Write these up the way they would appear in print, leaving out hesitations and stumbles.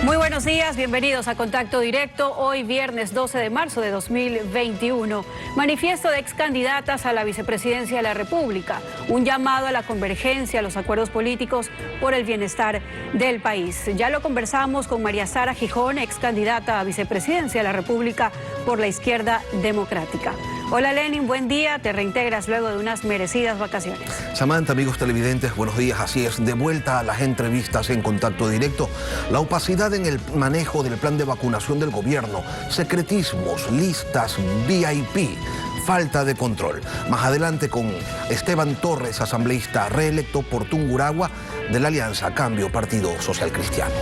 Muy buenos días, bienvenidos a Contacto Directo. Hoy viernes 12 de marzo de 2021. Manifiesto de excandidatas a la vicepresidencia de la República. Un llamado a la convergencia, a los acuerdos políticos por el bienestar del país. Ya lo conversamos con María Sara Gijón, excandidata a vicepresidencia de la República por la Izquierda Democrática. Hola Lenin, buen día, te reintegras luego de unas merecidas vacaciones. Samantha, amigos televidentes, buenos días, así es, de vuelta a las entrevistas en Contacto Directo. La opacidad en el manejo del plan de vacunación del gobierno, secretismos, listas VIP, falta de control. Más adelante con Esteban Torres, asambleísta reelecto por Tungurahua de la Alianza Cambio Partido Social Cristiano.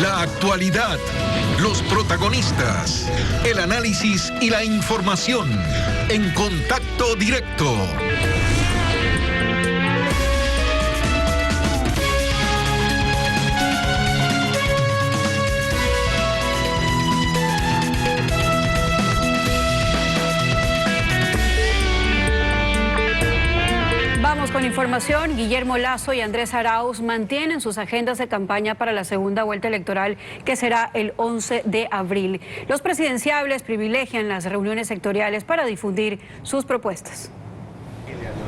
La actualidad, los protagonistas, el análisis y la información en Contacto Directo. Vamos con información. Guillermo Lasso y Andrés Arauz mantienen sus agendas de campaña para la segunda vuelta electoral, que será el 11 de abril. Los presidenciables privilegian las reuniones sectoriales para difundir sus propuestas.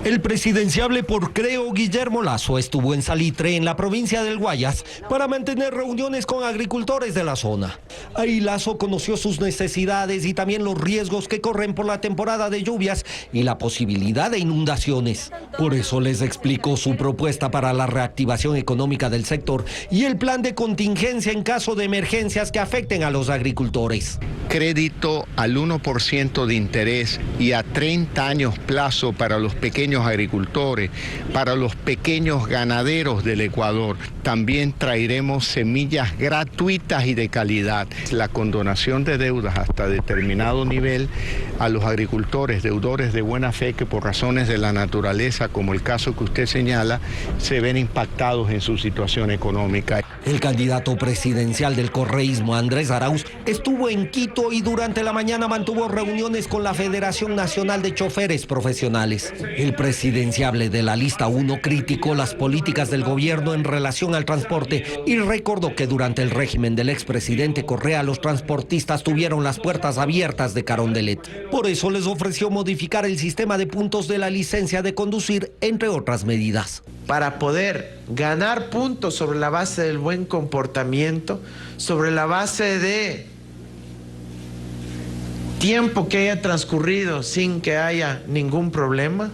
El presidenciable por Creo, Guillermo Lasso, estuvo en Salitre, en la provincia del Guayas, para mantener reuniones con agricultores de la zona. Ahí Lasso conoció sus necesidades y también los riesgos que corren por la temporada de lluvias y la posibilidad de inundaciones. Por eso les explicó su propuesta para la reactivación económica del sector y el plan de contingencia en caso de emergencias que afecten a los agricultores. Crédito al 1% de interés y a 30 años plazo para los pequeños agricultores, para los pequeños ganaderos del Ecuador. También traeremos semillas gratuitas y de calidad. La condonación de deudas hasta determinado nivel a los agricultores, deudores de buena fe que por razones de la naturaleza, como el caso que usted señala, se ven impactados en su situación económica. El candidato presidencial del correísmo, Andrés Arauz, estuvo en Quito y durante la mañana mantuvo reuniones con la Federación Nacional de Choferes Profesionales. El presidenciable de la lista 1 criticó las políticas del gobierno en relación al transporte y recordó que durante el régimen del expresidente Correa los transportistas tuvieron las puertas abiertas de Carondelet. Por eso les ofreció modificar el sistema de puntos de la licencia de conducir, entre otras medidas. Para poder ganar puntos sobre la base del buen comportamiento, sobre la base de tiempo que haya transcurrido sin que haya ningún problema.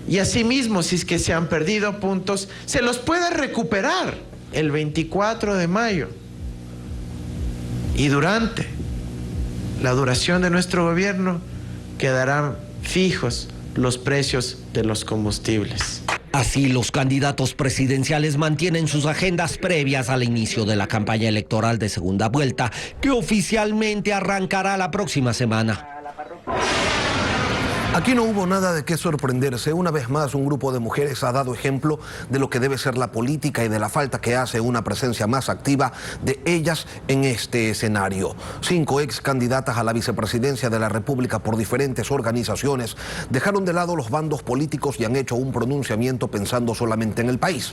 Y asimismo, si es que se han perdido puntos, se los puede recuperar el 24 de mayo. Y durante la duración de nuestro gobierno quedarán fijos los precios de los combustibles. Así, los candidatos presidenciales mantienen sus agendas previas al inicio de la campaña electoral de segunda vuelta, que oficialmente arrancará la próxima semana. Aquí no hubo nada de qué sorprenderse. Una vez más, un grupo de mujeres ha dado ejemplo de lo que debe ser la política y de la falta que hace una presencia más activa de ellas en este escenario. 5 ex candidatas a la vicepresidencia de la República por diferentes organizaciones dejaron de lado los bandos políticos y han hecho un pronunciamiento pensando solamente en el país.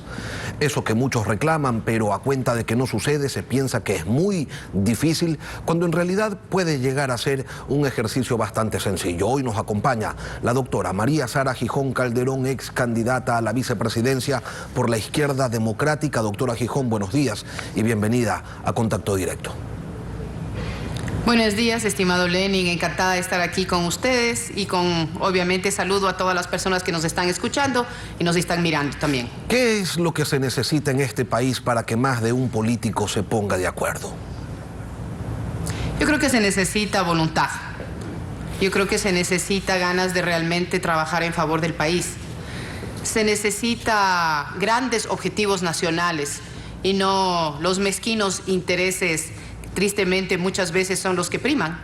Eso que muchos reclaman, pero a cuenta de que no sucede, se piensa que es muy difícil, cuando en realidad puede llegar a ser un ejercicio bastante sencillo. Hoy nos acompaña la doctora María Sara Gijón Calderón, ex candidata a la vicepresidencia por la Izquierda Democrática. Doctora Gijón, buenos días y bienvenida a Contacto Directo. Buenos días, estimado Lenin, encantada de estar aquí con ustedes y obviamente saludo a todas las personas que nos están escuchando y nos están mirando también. ¿Qué es lo que se necesita en este país para que más de un político se ponga de acuerdo? Yo creo que se necesita voluntad. Yo creo que se necesita ganas de realmente trabajar en favor del país. Se necesita grandes objetivos nacionales y no los mezquinos intereses, tristemente muchas veces son los que priman.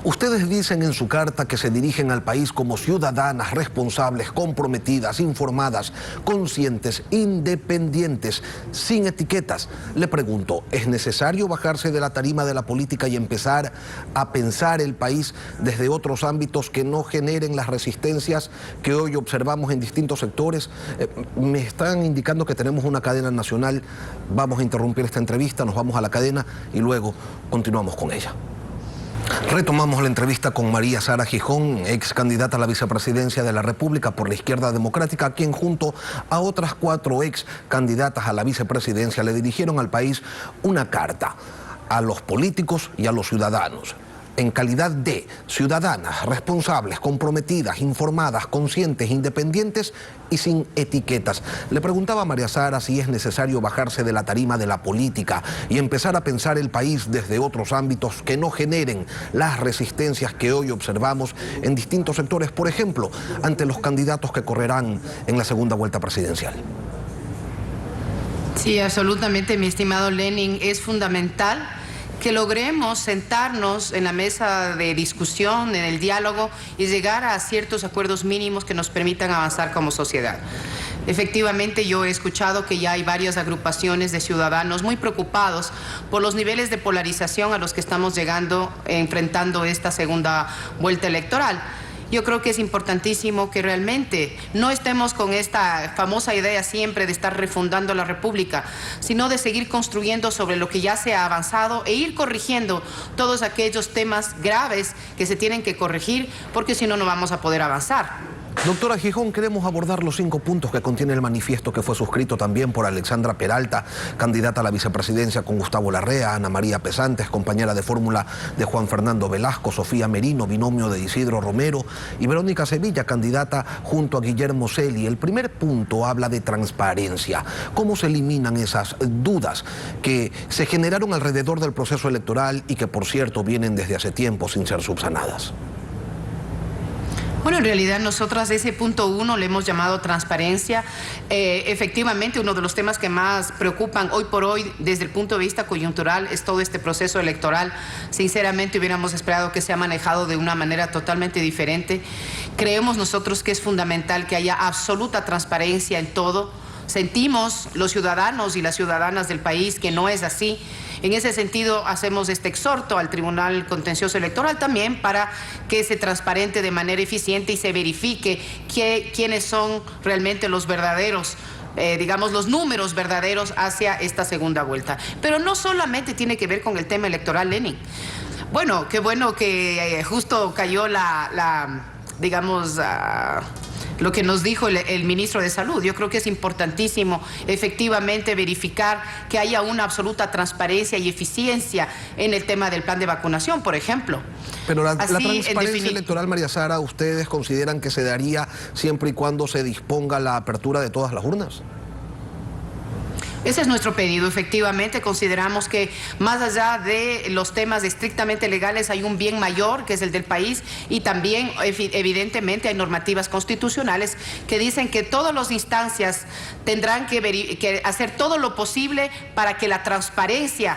Ustedes dicen en su carta que se dirigen al país como ciudadanas responsables, comprometidas, informadas, conscientes, independientes, sin etiquetas. Le pregunto, ¿es necesario bajarse de la tarima de la política y empezar a pensar el país desde otros ámbitos que no generen las resistencias que hoy observamos en distintos sectores? Me están indicando que tenemos una cadena nacional. Vamos a interrumpir esta entrevista, nos vamos a la cadena y luego continuamos con ella. Retomamos la entrevista con María Sara Gijón, ex candidata a la vicepresidencia de la República por la Izquierda Democrática, quien junto a otras 4 ex candidatas a la vicepresidencia le dirigieron al país una carta a los políticos y a los ciudadanos. En calidad de ciudadanas responsables, comprometidas, informadas, conscientes, independientes y sin etiquetas. Le preguntaba a María Sara si es necesario bajarse de la tarima de la política y empezar a pensar el país desde otros ámbitos que no generen las resistencias que hoy observamos en distintos sectores, por ejemplo, ante los candidatos que correrán en la segunda vuelta presidencial. Sí, absolutamente, mi estimado Lenin, es fundamental que logremos sentarnos en la mesa de discusión, en el diálogo y llegar a ciertos acuerdos mínimos que nos permitan avanzar como sociedad. Efectivamente, yo he escuchado que ya hay varias agrupaciones de ciudadanos muy preocupados por los niveles de polarización a los que estamos llegando, enfrentando esta segunda vuelta electoral. Yo creo que es importantísimo que realmente no estemos con esta famosa idea siempre de estar refundando la República, sino de seguir construyendo sobre lo que ya se ha avanzado e ir corrigiendo todos aquellos temas graves que se tienen que corregir, porque si no, no vamos a poder avanzar. Doctora Gijón, queremos abordar los 5 puntos que contiene el manifiesto que fue suscrito también por Alexandra Peralta, candidata a la vicepresidencia con Gustavo Larrea, Ana María Pesantes, compañera de fórmula de Juan Fernando Velasco, Sofía Merino, binomio de Isidro Romero, y Verónica Sevilla, candidata junto a Guillermo Celi. El primer punto habla de transparencia. ¿Cómo se eliminan esas dudas que se generaron alrededor del proceso electoral y que, por cierto, vienen desde hace tiempo sin ser subsanadas? Bueno, en realidad nosotras ese punto 1 le hemos llamado transparencia. Efectivamente, uno de los temas que más preocupan hoy por hoy desde el punto de vista coyuntural es todo este proceso electoral. Sinceramente hubiéramos esperado que sea manejado de una manera totalmente diferente. Creemos nosotros que es fundamental que haya absoluta transparencia en todo. Sentimos los ciudadanos y las ciudadanas del país que no es así. En ese sentido, hacemos este exhorto al Tribunal Contencioso Electoral también para que se transparente de manera eficiente y se verifique quiénes son realmente los verdaderos, digamos, los números verdaderos hacia esta segunda vuelta. Pero no solamente tiene que ver con el tema electoral, Lenin. Bueno, qué bueno que justo cayó digamos, lo que nos dijo el ministro de Salud. Yo creo que es importantísimo efectivamente verificar que haya una absoluta transparencia y eficiencia en el tema del plan de vacunación, por ejemplo. Pero la transparencia electoral, María Sara, ¿ustedes consideran que se daría siempre y cuando se disponga la apertura de todas las urnas? Ese es nuestro pedido. Efectivamente, consideramos que más allá de los temas estrictamente legales hay un bien mayor, que es el del país, y también evidentemente hay normativas constitucionales que dicen que todas las instancias tendrán que hacer todo lo posible para que la transparencia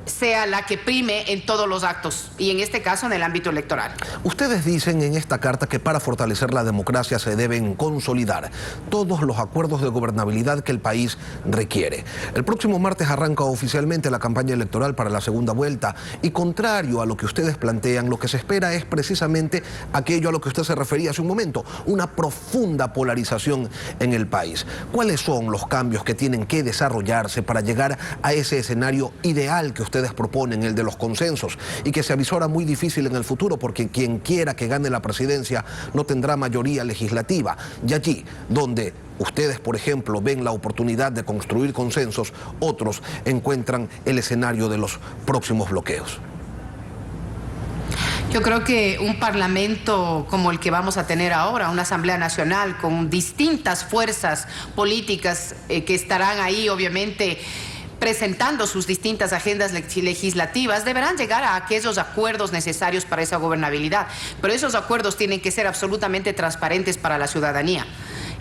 sea la que prime en todos los actos, y en este caso en el ámbito electoral. Ustedes dicen en esta carta que para fortalecer la democracia se deben consolidar todos los acuerdos de gobernabilidad que el país requiere. El próximo martes arranca oficialmente la campaña electoral para la segunda vuelta y, contrario a lo que ustedes plantean, lo que se espera es precisamente aquello a lo que usted se refería hace un momento, una profunda polarización en el país. ¿Cuáles son los cambios que tienen que desarrollarse para llegar a ese escenario ideal que ustedes proponen, el de los consensos, y que se avisora muy difícil en el futuro porque quien quiera que gane la presidencia no tendrá mayoría legislativa? Y allí donde ustedes, por ejemplo, ven la oportunidad de construir consensos, otros encuentran el escenario de los próximos bloqueos. Yo creo que un parlamento como el que vamos a tener ahora, una Asamblea Nacional con distintas fuerzas políticas que estarán ahí, obviamente, presentando sus distintas agendas legislativas, deberán llegar a aquellos acuerdos necesarios para esa gobernabilidad. Pero esos acuerdos tienen que ser absolutamente transparentes para la ciudadanía.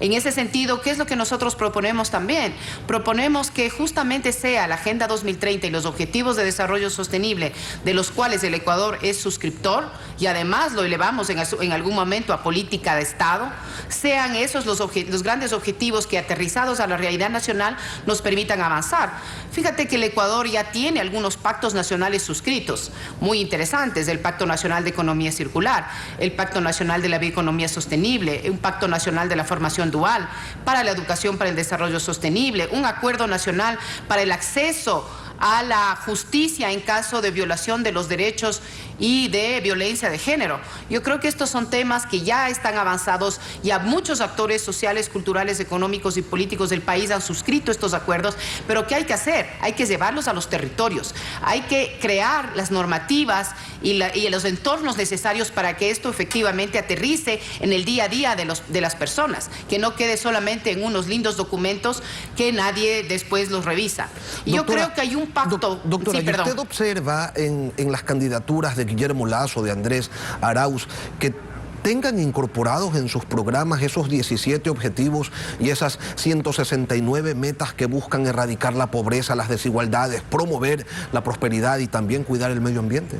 En ese sentido, ¿qué es lo que nosotros proponemos también? Proponemos que justamente sea la Agenda 2030 y los Objetivos de Desarrollo Sostenible, de los cuales el Ecuador es suscriptor, y además lo elevamos en algún momento a política de Estado, sean esos los grandes objetivos que, aterrizados a la realidad nacional, nos permitan avanzar. Fíjate que el Ecuador ya tiene algunos pactos nacionales suscritos, muy interesantes: el Pacto Nacional de Economía Circular, el Pacto Nacional de la Bioeconomía Sostenible, un Pacto Nacional de la Formación Dual, para la Educación para el Desarrollo Sostenible, un Acuerdo Nacional para el acceso a la justicia en caso de violación de los derechos y de violencia de género. Yo creo que estos son temas que ya están avanzados, y a muchos actores sociales, culturales, económicos y políticos del país han suscrito estos acuerdos, pero ¿qué hay que hacer? Hay que llevarlos a los territorios, hay que crear las normativas y los entornos necesarios para que esto efectivamente aterrice en el día a día de las personas, que no quede solamente en unos lindos documentos que nadie después los revisa. Y yo creo que hay un pacto. Doctora, sí, ¿y usted observa en las candidaturas de Guillermo Lasso, de Andrés Arauz, que tengan incorporados en sus programas esos 17 objetivos y esas 169 metas que buscan erradicar la pobreza, las desigualdades, promover la prosperidad y también cuidar el medio ambiente?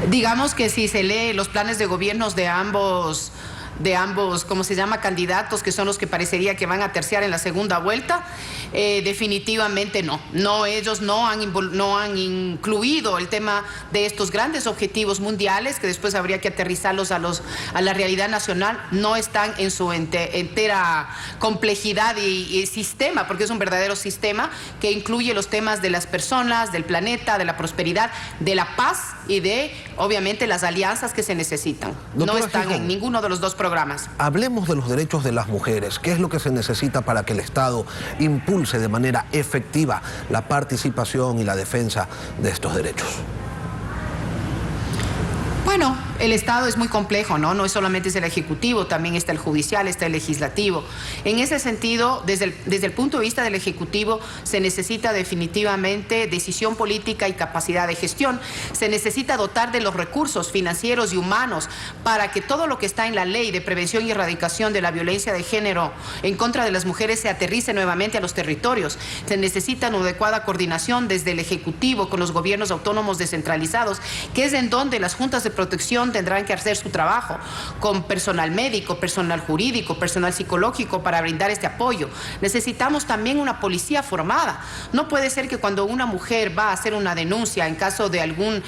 Digamos que si se lee los planes de gobiernos de ambos, ¿cómo se llama?, candidatos, que son los que parecería que van a terciar en la segunda vuelta, definitivamente no. Ellos no han incluido el tema de estos grandes objetivos mundiales, que después habría que aterrizarlos a la realidad nacional. No están en su entera complejidad y sistema, porque es un verdadero sistema que incluye los temas de las personas, del planeta, de la prosperidad, de la paz y de, obviamente, las alianzas que se necesitan. Doctora no están Gijón, en ninguno de los dos programas. Hablemos de los derechos de las mujeres. ¿Qué es lo que se necesita para que el Estado impulse de manera efectiva la participación y la defensa de estos derechos? Bueno, el Estado es muy complejo, ¿no? No es solamente el Ejecutivo, también está el Judicial, está el Legislativo. En ese sentido, desde el punto de vista del Ejecutivo, se necesita definitivamente decisión política y capacidad de gestión. Se necesita dotar de los recursos financieros y humanos para que todo lo que está en la Ley de Prevención y Erradicación de la Violencia de Género en contra de las mujeres se aterrice nuevamente a los territorios. Se necesita una adecuada coordinación desde el Ejecutivo con los gobiernos autónomos descentralizados, que es en donde las juntas de protección tendrán que hacer su trabajo, con personal médico, personal jurídico, personal psicológico, para brindar este apoyo. Necesitamos también una policía formada. No puede ser que cuando una mujer va a hacer una denuncia en caso de algún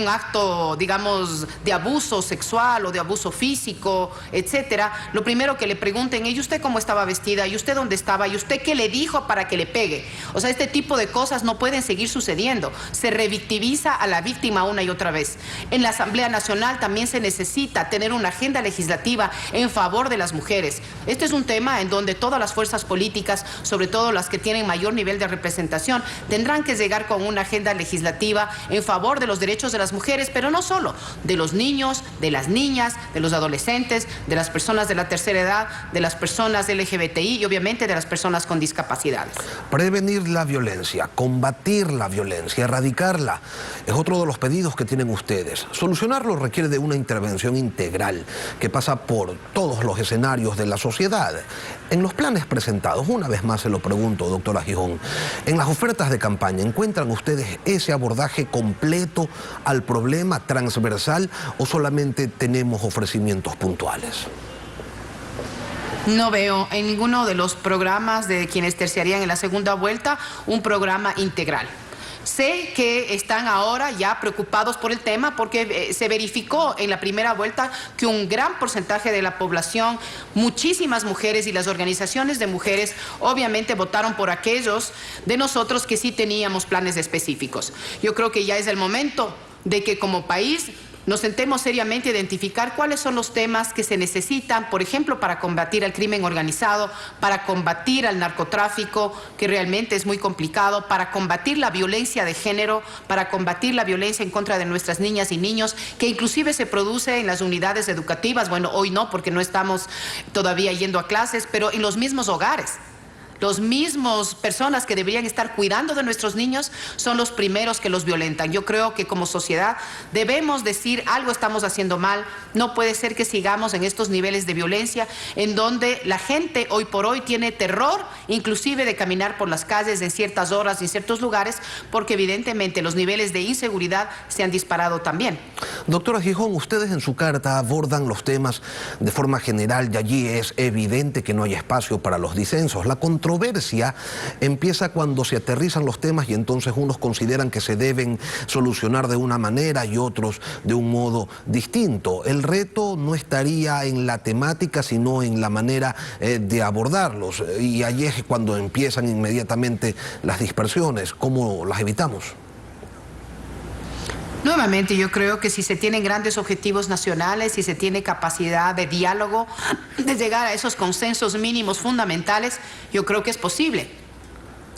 acto, digamos, de abuso sexual o de abuso físico, etcétera, lo primero que le pregunten es: ¿y usted cómo estaba vestida? ¿Y usted dónde estaba? ¿Y usted qué le dijo para que le pegue? O sea, este tipo de cosas no pueden seguir sucediendo. Se revictimiza a la víctima una y otra vez. En la Asamblea Nacional también se necesita tener una agenda legislativa en favor de las mujeres. Este es un tema en donde todas las fuerzas políticas, sobre todo las que tienen mayor nivel de representación, tendrán que llegar con una agenda legislativa en favor de los derechos de las mujeres, pero no solo, de los niños, de las niñas, de los adolescentes, de las personas de la tercera edad, de las personas LGBTI y obviamente de las personas con discapacidades. Prevenir la violencia, combatir la violencia, erradicarla, es otro de los pedidos que tienen ustedes. Solucionarlo requiere de una intervención integral que pasa por todos los escenarios de la sociedad. En los planes presentados, una vez más se lo pregunto, doctora Gijón, en las ofertas de campaña, ¿encuentran ustedes ese abordaje completo al problema, transversal, o solamente tenemos ofrecimientos puntuales? No veo en ninguno de los programas de quienes terciarían en la segunda vuelta un programa integral. Sé que están ahora ya preocupados por el tema porque se verificó en la primera vuelta que un gran porcentaje de la población, muchísimas mujeres y las organizaciones de mujeres, obviamente votaron por aquellos de nosotros que sí teníamos planes específicos. Yo creo que ya es el momento de que como país nos sentemos seriamente a identificar cuáles son los temas que se necesitan, por ejemplo, para combatir al crimen organizado, para combatir al narcotráfico, que realmente es muy complicado, para combatir la violencia de género, para combatir la violencia en contra de nuestras niñas y niños, que inclusive se produce en las unidades educativas. Bueno, hoy no, porque no estamos todavía yendo a clases, pero en los mismos hogares. los mismos personas que deberían estar cuidando de nuestros niños son los primeros que los violentan. Yo creo que como sociedad debemos decir algo estamos haciendo mal. No puede ser que sigamos en estos niveles de violencia en donde la gente hoy por hoy tiene terror, inclusive de caminar por las calles en ciertas horas y en ciertos lugares, porque evidentemente los niveles de inseguridad se han disparado también. Doctora Gijón, ustedes en su carta abordan los temas de forma general y allí es evidente que no hay espacio para los disensos. La controversia empieza cuando se aterrizan los temas y entonces unos consideran que se deben solucionar de una manera y otros de un modo distinto. El reto no estaría en la temática, sino en la manera de abordarlos. Y allí es cuando empiezan inmediatamente las dispersiones. ¿Cómo las evitamos? Nuevamente, yo creo que si se tienen grandes objetivos nacionales, si se tiene capacidad de diálogo, de llegar a esos consensos mínimos fundamentales, yo creo que es posible.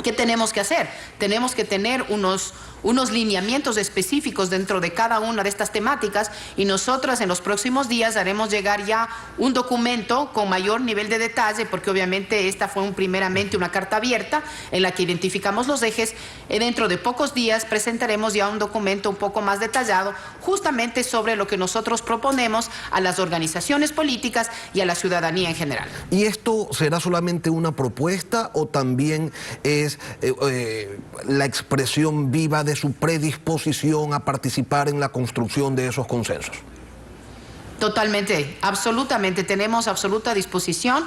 ¿Qué tenemos que hacer? Tenemos que tener unos lineamientos específicos dentro de cada una de estas temáticas y nosotras en los próximos días haremos llegar ya un documento con mayor nivel de detalle, porque obviamente esta fue primeramente una carta abierta en la que identificamos los ejes. Dentro de pocos días presentaremos ya un documento un poco más detallado justamente sobre lo que nosotros proponemos a las organizaciones políticas y a la ciudadanía en general. ¿Y esto será solamente una propuesta o también es la expresión viva de su predisposición a participar en la construcción de esos consensos? Totalmente, absolutamente, tenemos absoluta disposición,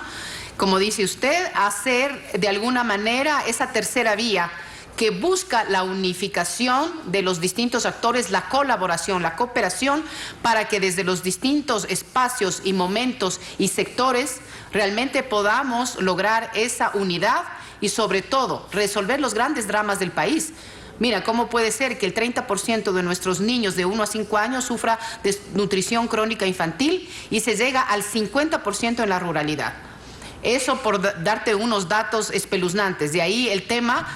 como dice usted, a hacer de alguna manera esa tercera vía que busca la unificación de los distintos actores, la colaboración, la cooperación, para que desde los distintos espacios y momentos y sectores realmente podamos lograr esa unidad y sobre todo resolver los grandes dramas del país. Mira, ¿cómo puede ser que el 30% de nuestros niños de 1 a 5 años sufra desnutrición crónica infantil y se llega al 50% en la ruralidad? Eso por darte unos datos espeluznantes. De ahí el tema,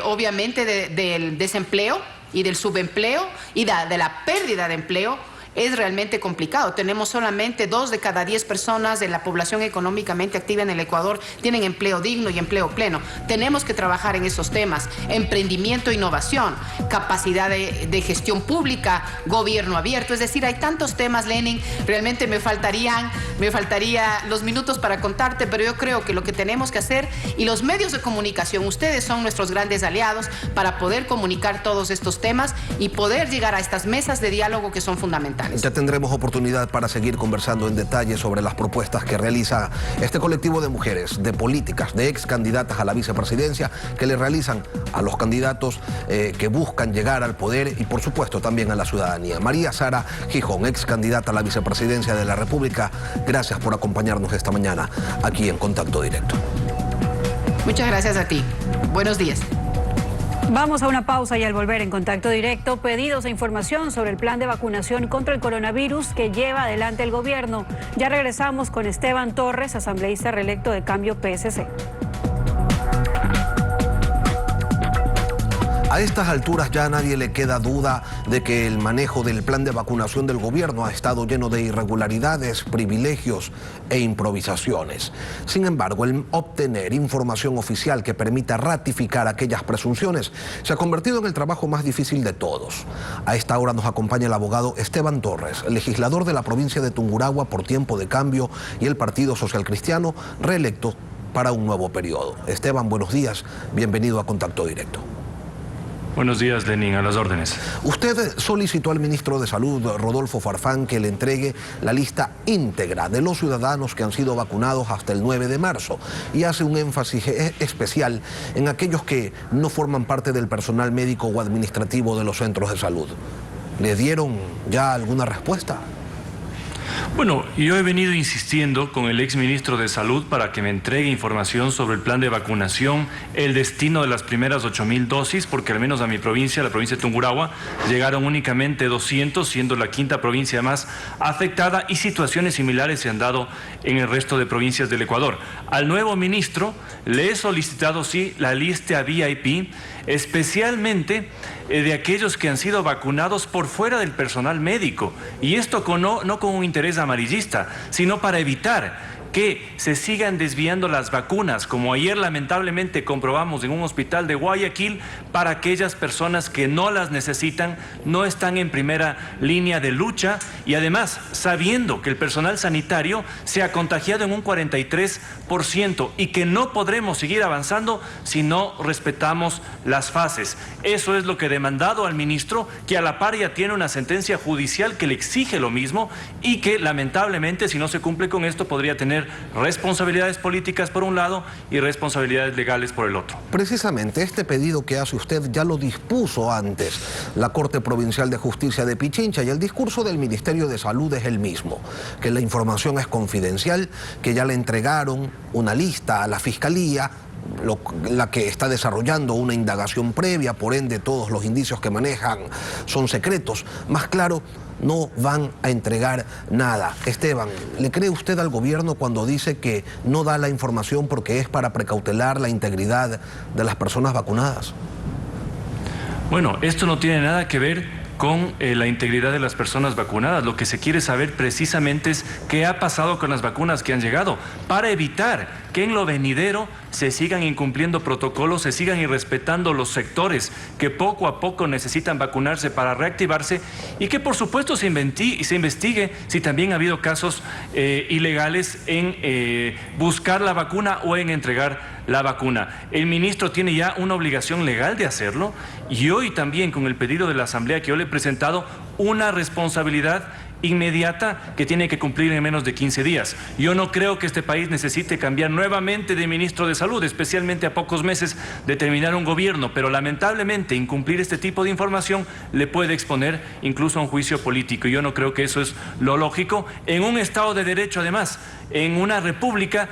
obviamente, del desempleo y del subempleo y de la pérdida de empleo. Es realmente complicado. Tenemos solamente 2 de cada 10 personas de la población económicamente activa en el Ecuador tienen empleo digno y empleo pleno. Tenemos que trabajar en esos temas: emprendimiento, innovación, capacidad de gestión pública, gobierno abierto. Es decir, hay tantos temas, Lenin, realmente me faltaría los minutos para contarte, pero yo creo que lo que tenemos que hacer, y los medios de comunicación, ustedes son nuestros grandes aliados para poder comunicar todos estos temas y poder llegar a estas mesas de diálogo que son fundamentales. Ya tendremos oportunidad para seguir conversando en detalle sobre las propuestas que realiza este colectivo de mujeres, de políticas, de ex candidatas a la vicepresidencia, que le realizan a los candidatos que buscan llegar al poder y por supuesto también a la ciudadanía. María Sara Gijón, ex candidata a la vicepresidencia de la República, gracias por acompañarnos esta mañana aquí en Contacto Directo. Muchas gracias a ti. Buenos días. Vamos a una pausa y al volver en Contacto Directo, pedidos de información sobre el plan de vacunación contra el coronavirus que lleva adelante el gobierno. Ya regresamos con Esteban Torres, asambleísta reelecto de Cambio PSC. A estas alturas ya a nadie le queda duda de que el manejo del plan de vacunación del gobierno ha estado lleno de irregularidades, privilegios e improvisaciones. Sin embargo, el obtener información oficial que permita ratificar aquellas presunciones se ha convertido en el trabajo más difícil de todos. A esta hora nos acompaña el abogado Esteban Torres, legislador de la provincia de Tungurahua por Tiempo de Cambio y el Partido Social Cristiano, reelecto para un nuevo periodo. Esteban, buenos días, bienvenido a Contacto Directo. Buenos días, Lenin, a las órdenes. Usted solicitó al ministro de Salud, Rodolfo Farfán, que le entregue la lista íntegra de los ciudadanos que han sido vacunados hasta el 9 de marzo y hace un énfasis especial en aquellos que no forman parte del personal médico o administrativo de los centros de salud. ¿Le dieron ya alguna respuesta? Bueno, yo he venido insistiendo con el exministro de Salud para que me entregue información sobre el plan de vacunación, el destino de las primeras 8.000 dosis, porque al menos a mi provincia, la provincia de Tungurahua, llegaron únicamente 200, siendo la quinta provincia más afectada, y situaciones similares se han dado en el resto de provincias del Ecuador. Al nuevo ministro le he solicitado, sí, la lista VIP, especialmente de aquellos que han sido vacunados por fuera del personal médico, y esto no con un interés amarillista, sino para evitar que se sigan desviando las vacunas, como ayer lamentablemente comprobamos en un hospital de Guayaquil, para aquellas personas que no las necesitan, no están en primera línea de lucha, y además sabiendo que el personal sanitario se ha contagiado en un 43% y que no podremos seguir avanzando si no respetamos las fases. Eso es lo que he demandado al ministro, que a la par ya tiene una sentencia judicial que le exige lo mismo y que lamentablemente, si no se cumple con esto, podría tener responsabilidades políticas por un lado y responsabilidades legales por el otro. Precisamente este pedido que hace usted ya lo dispuso antes la Corte Provincial de Justicia de Pichincha, y el discurso del Ministerio de Salud es el mismo, que la información es confidencial, que ya le entregaron una lista a la Fiscalía, la que está desarrollando una indagación previa, por ende todos los indicios que manejan son secretos. Más claro, no van a entregar nada. Esteban, ¿le cree usted al gobierno cuando dice que no da la información porque es para precautelar la integridad de las personas vacunadas? Bueno, esto no tiene nada que ver con la integridad de las personas vacunadas. Lo que se quiere saber precisamente es qué ha pasado con las vacunas que han llegado, para evitar que en lo venidero se sigan incumpliendo protocolos, se sigan irrespetando los sectores que poco a poco necesitan vacunarse para reactivarse, y que por supuesto se investigue si también ha habido casos ilegales en buscar la vacuna o en entregar la vacuna. El ministro tiene ya una obligación legal de hacerlo, y hoy también, con el pedido de la Asamblea que yo le he presentado, una responsabilidad inmediata que tiene que cumplir en menos de 15 días. Yo no creo que este país necesite cambiar nuevamente de ministro de Salud, especialmente a pocos meses de terminar un gobierno, pero lamentablemente incumplir este tipo de información le puede exponer incluso a un juicio político. Yo no creo que eso es lo lógico. En un Estado de Derecho, además, en una república,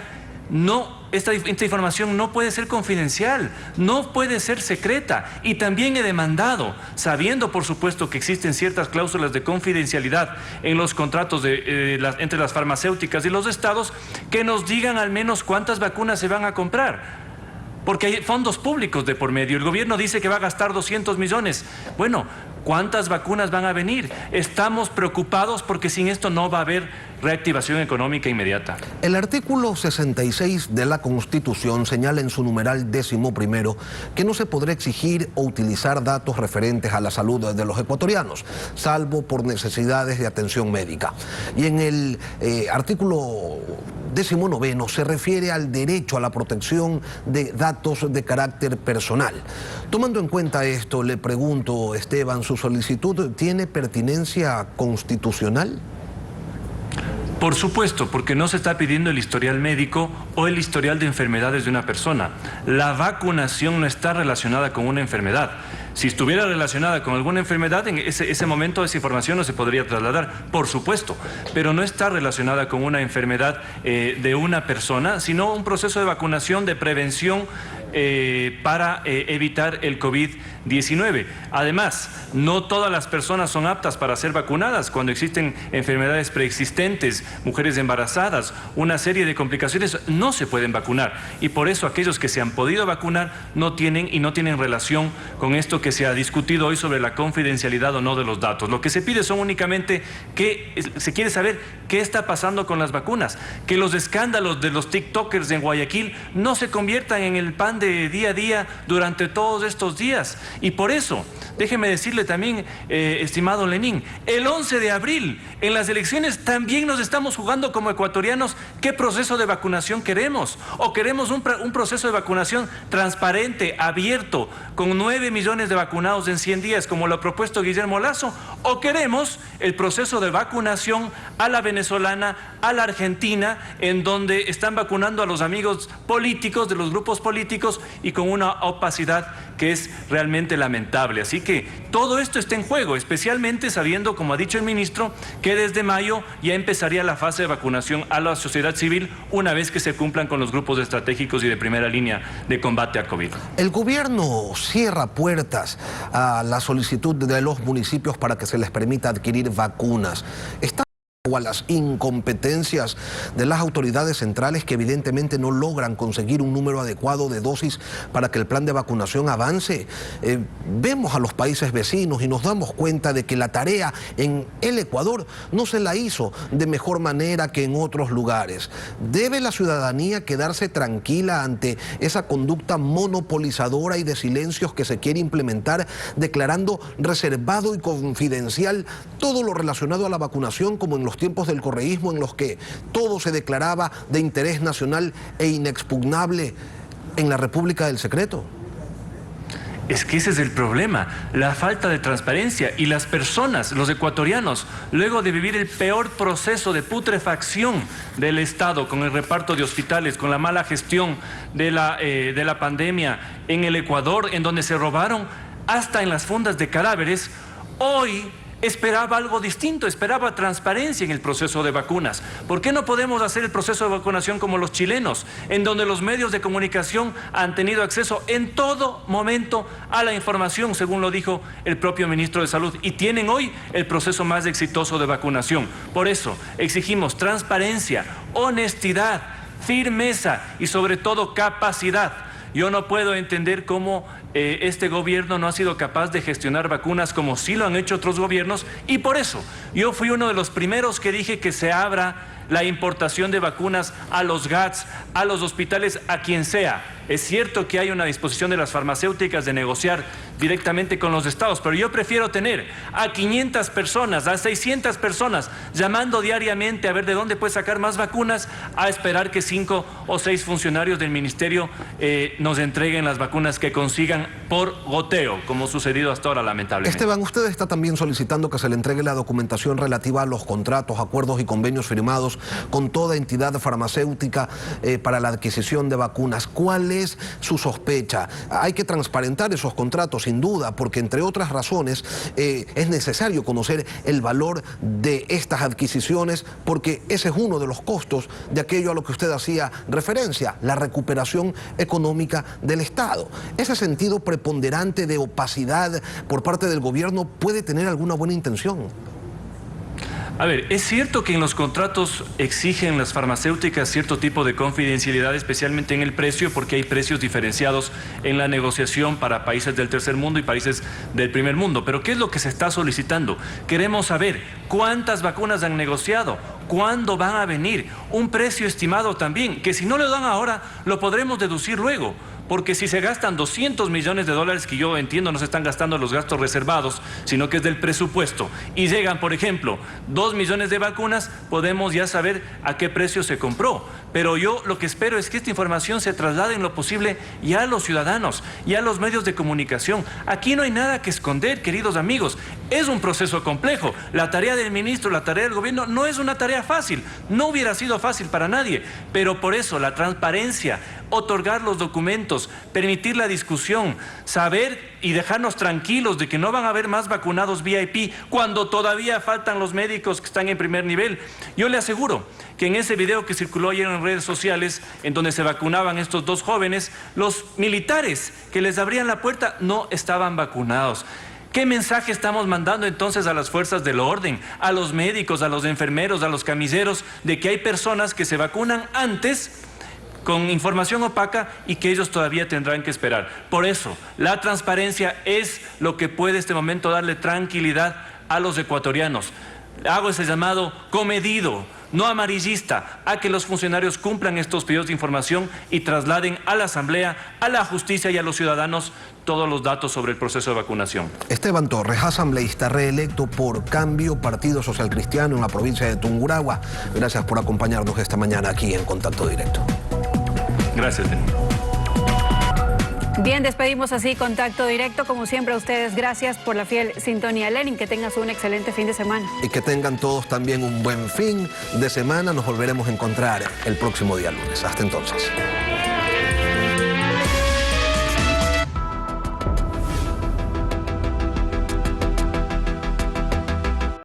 esta información no puede ser confidencial, no puede ser secreta. Y también he demandado, sabiendo por supuesto que existen ciertas cláusulas de confidencialidad en los contratos entre las farmacéuticas y los estados, que nos digan al menos cuántas vacunas se van a comprar. Porque hay fondos públicos de por medio. El gobierno dice que va a gastar 200 millones. Bueno, ¿cuántas vacunas van a venir? Estamos preocupados porque sin esto no va a haber reactivación económica inmediata. El artículo 66 de la Constitución señala en su numeral 11º que no se podrá exigir o utilizar datos referentes a la salud de los ecuatorianos, salvo por necesidades de atención médica. Y en el artículo 19º se refiere al derecho a la protección de datos de carácter personal. Tomando en cuenta esto, le pregunto, Esteban, ¿su solicitud tiene pertinencia constitucional? Por supuesto, porque no se está pidiendo el historial médico o el historial de enfermedades de una persona. La vacunación no está relacionada con una enfermedad. Si estuviera relacionada con alguna enfermedad, en ese momento esa información no se podría trasladar, por supuesto, pero no está relacionada con una enfermedad de una persona, sino un proceso de vacunación, de prevención para evitar el COVID-19. Además, no todas las personas son aptas para ser vacunadas. Cuando existen enfermedades preexistentes, mujeres embarazadas, una serie de complicaciones, no se pueden vacunar. Y por eso aquellos que se han podido vacunar no tienen relación con esto que se ha discutido hoy sobre la confidencialidad o no de los datos. Lo que se pide son únicamente que se quiere saber qué está pasando con las vacunas, que los escándalos de los TikTokers en Guayaquil no se conviertan en el pan de día a día durante todos estos días. Y por eso, déjeme decirle también, estimado Lenín, el 11 de abril, en las elecciones también nos estamos jugando como ecuatorianos qué proceso de vacunación queremos. O queremos un proceso de vacunación transparente, abierto, con 9 millones de vacunados en 100 días, como lo ha propuesto Guillermo Lasso, o queremos el proceso de vacunación a la venezolana, a la argentina, en donde están vacunando a los amigos políticos de los grupos políticos y con una opacidad que es realmente lamentable. Así que todo esto está en juego, especialmente sabiendo, como ha dicho el ministro, que desde mayo ya empezaría la fase de vacunación a la sociedad civil una vez que se cumplan con los grupos estratégicos y de primera línea de combate a COVID. El gobierno cierra puertas a la solicitud de los municipios para que se les permita adquirir vacunas. o a las incompetencias de las autoridades centrales que evidentemente no logran conseguir un número adecuado de dosis para que el plan de vacunación avance. Vemos a los países vecinos y nos damos cuenta de que la tarea en el Ecuador no se la hizo de mejor manera que en otros lugares. ¿Debe la ciudadanía quedarse tranquila ante esa conducta monopolizadora y de silencios que se quiere implementar, declarando reservado y confidencial todo lo relacionado a la vacunación, como en los tiempos del correísmo, en los que todo se declaraba de interés nacional e inexpugnable en la República del Secreto? Es que ese es el problema, la falta de transparencia, y las personas, los ecuatorianos, luego de vivir el peor proceso de putrefacción del Estado con el reparto de hospitales, con la mala gestión de la pandemia en el Ecuador, en donde se robaron hasta en las fondas de cadáveres, hoy esperaba algo distinto, esperaba transparencia en el proceso de vacunas. ¿Por qué no podemos hacer el proceso de vacunación como los chilenos, en donde los medios de comunicación han tenido acceso en todo momento a la información, según lo dijo el propio ministro de Salud, y tienen hoy el proceso más exitoso de vacunación? Por eso exigimos transparencia, honestidad, firmeza y sobre todo capacidad. Yo no puedo entender cómo este gobierno no ha sido capaz de gestionar vacunas como sí lo han hecho otros gobiernos, y por eso yo fui uno de los primeros que dije que se abra la importación de vacunas a los GATS, a los hospitales, a quien sea. Es cierto que hay una disposición de las farmacéuticas de negociar directamente con los estados, pero yo prefiero tener a 500 personas, a 600 personas llamando diariamente a ver de dónde puede sacar más vacunas, a esperar que 5 o 6 funcionarios del ministerio nos entreguen las vacunas que consigan por goteo, como ha sucedido hasta ahora, lamentablemente. Esteban, usted está también solicitando que se le entregue la documentación relativa a los contratos, acuerdos y convenios firmados con toda entidad farmacéutica para la adquisición de vacunas. ¿Cuál es su sospecha? Hay que transparentar esos contratos, sin duda, porque entre otras razones es necesario conocer el valor de estas adquisiciones, porque ese es uno de los costos de aquello a lo que usted hacía referencia, la recuperación económica del Estado. Ese sentido preponderante de opacidad por parte del gobierno puede tener alguna buena intención. A ver, es cierto que en los contratos exigen las farmacéuticas cierto tipo de confidencialidad, especialmente en el precio, porque hay precios diferenciados en la negociación para países del tercer mundo y países del primer mundo. Pero ¿qué es lo que se está solicitando? Queremos saber cuántas vacunas han negociado, cuándo van a venir, un precio estimado también, que si no lo dan ahora, lo podremos deducir luego. Porque si se gastan 200 millones de dólares, que yo entiendo no se están gastando los gastos reservados, sino que es del presupuesto, y llegan, por ejemplo, 2 millones de vacunas, podemos ya saber a qué precio se compró. Pero yo lo que espero es que esta información se traslade en lo posible ya a los ciudadanos, ya a los medios de comunicación. Aquí no hay nada que esconder, queridos amigos. Es un proceso complejo. La tarea del ministro, la tarea del gobierno no es una tarea fácil. No hubiera sido fácil para nadie. Pero por eso la transparencia, otorgar los documentos, permitir la discusión, saber y dejarnos tranquilos de que no van a haber más vacunados VIP cuando todavía faltan los médicos que están en primer nivel. Yo le aseguro que en ese video que circuló ayer en redes sociales, en donde se vacunaban estos 2 jóvenes, los militares que les abrían la puerta no estaban vacunados. ¿Qué mensaje estamos mandando entonces a las fuerzas del orden, a los médicos, a los enfermeros, a los camiseros, de que hay personas que se vacunan antes con información opaca y que ellos todavía tendrán que esperar? Por eso, la transparencia es lo que puede en este momento darle tranquilidad a los ecuatorianos. Hago ese llamado comedido, no amarillista, a que los funcionarios cumplan estos pedidos de información y trasladen a la Asamblea, a la justicia y a los ciudadanos todos los datos sobre el proceso de vacunación. Esteban Torres, asambleísta reelecto por Cambio, Partido Social Cristiano en la provincia de Tungurahua. Gracias por acompañarnos esta mañana aquí en Contacto Directo. Gracias, Denis. Bien, despedimos así Contacto Directo. Como siempre a ustedes, gracias por la fiel sintonía. Lenin, que tengas un excelente fin de semana. Y que tengan todos también un buen fin de semana. Nos volveremos a encontrar el próximo día lunes. Hasta entonces.